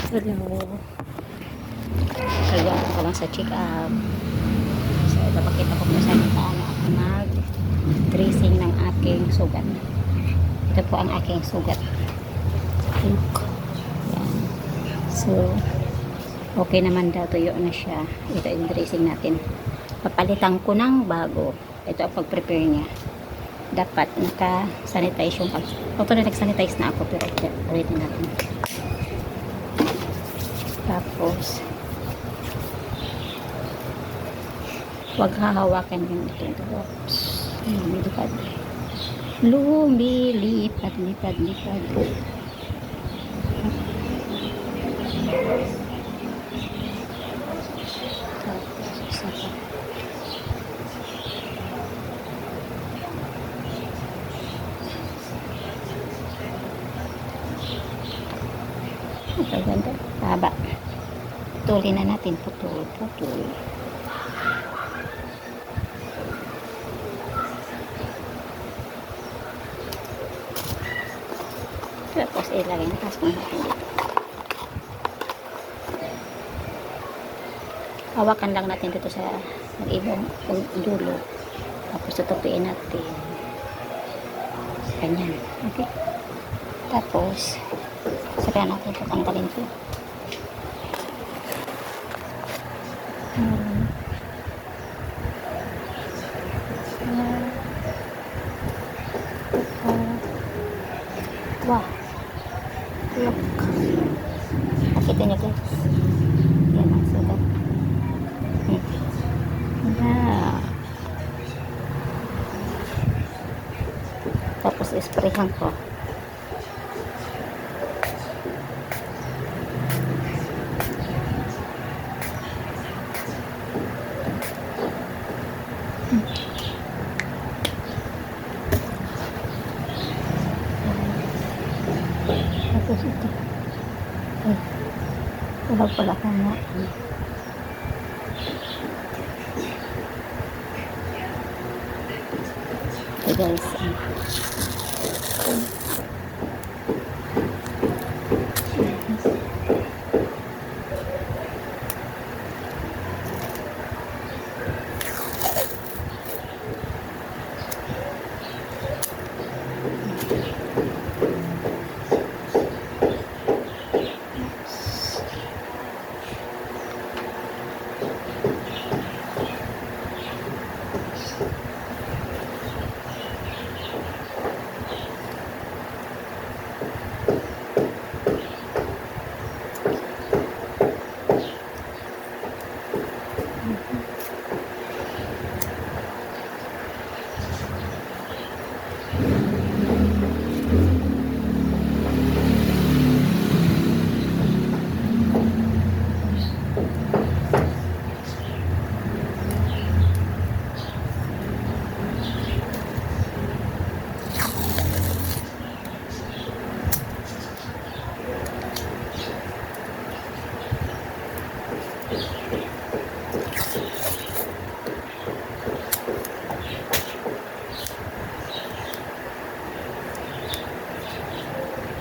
Hello. Kaya ko lang sa check-up. So, napakita ko kung saan paano ako mag-dressing ng aking sugat. Ito po ang aking sugat. Look. Yan. So, okay naman daw. Tuyo na siya. Ito yung dressing natin. Papalitan ko ng bago. Ito ang pag-prepare niya. Dapat naka-sanitize yung pag. Actually, nag-sanitize na ako pero ulitin natin. Tapos, huwag hahawakan yung itong drops. Lumilipad. Lumilipad, lipad, lipad. Tapos, isa pa. Ito, ganda. Haba. Putulin na natin. Putol, putol. Tapos ilagay na tapos natin dito. Hawakan lang natin dito sa ibang dulo. Tapos tutupiin natin. Ganyan. Okay. Tapos saka natin tatanggalin ito. Wow. Look. Nakita niyo guys. Yan ang sugat. Yeah. Tapos isprayhan ko. Tapos ito. Ay, wala pala ka na. Okay guys.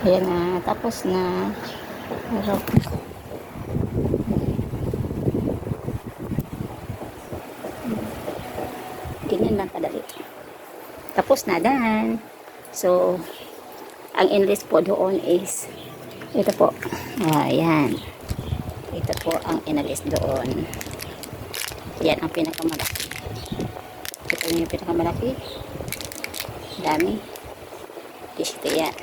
Ayan na, tapos na. Pero, ganyan lang kadali. Tapos na dan. So, ang inlist po doon is, ito po. Ayan. Ito po ang inlist doon. Yan ang pinakamalaki. Ito yung pinakamalaki. Dami. Ito yan.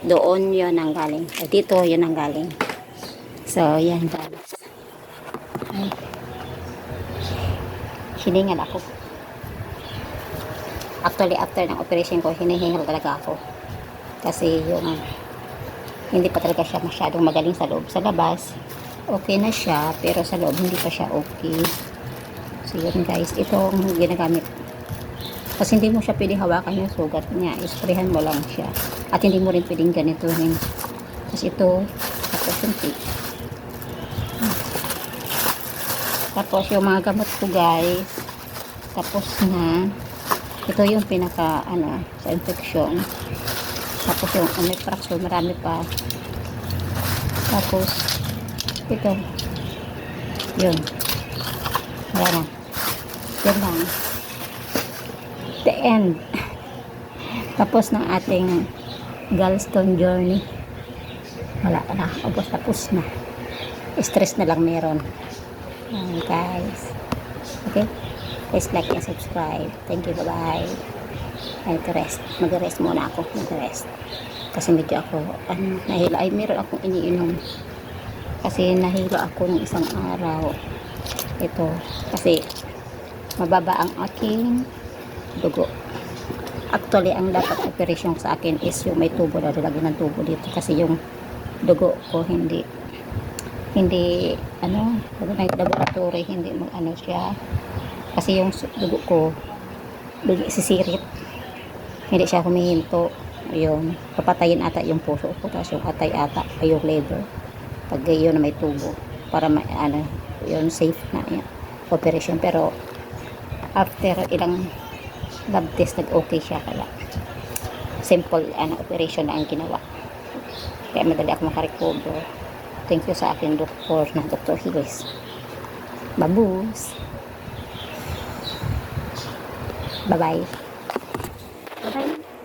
Doon yun ang galing. Dito yun ang galing. So, yan guys. Ay. Hiningal ako. Actually, after ng operation ko, hinihingal talaga ako. Kasi yung hindi pa talaga siya masyadong magaling sa loob. Sa labas, okay na siya. Pero sa loob, hindi pa siya okay. So, yun guys. Itong ginagamit. Kasi hindi mo siya pwede hawakan yung sugat niya. Isprayhan mo lang siya. At hindi mo rin pwedeng ganituhin. Tapos ito, tapos yung tape. Tapos yung mga gamot ko guys, tapos na. Ito yung pinaka, sa infection. Tapos yung may fracture, marami pa. Tapos, ito. Yun. Wala na. Yun lang. The end. Tapos ng ating gallstone journey. Wala na. Tapos na. Stress na lang meron. Guys. Okay? Please like and subscribe. Thank you. Bye-bye. I to rest. Mag-rest muna ako. Mag-rest. Kasi medyo ako, nahila. Ay, meron akong iniinom. Kasi nahila ako ng isang araw. Ito. Kasi mababa ang aking dugo. Actually, ang dapat operation sa akin is yung may tubo. Lalagyan ng tubo dito. Kasi yung dugo ko hindi pag may laboratory, hindi siya. Kasi yung dugo ko, sisirit. Hindi siya humihinto. Ayun, papatayin ata yung puso ko. Tapos yung atay ata, ay yung liver. Pag yun na may tubo. Para yun, safe na yan, operation. Pero, after ilang lab test, nag-okay siya. Kaya, simple operation na ang ginawa. Kaya madali ako makarecover. Thank you sa akin doktor na Dr. Hills. Babus. Bye-bye. Bye-bye.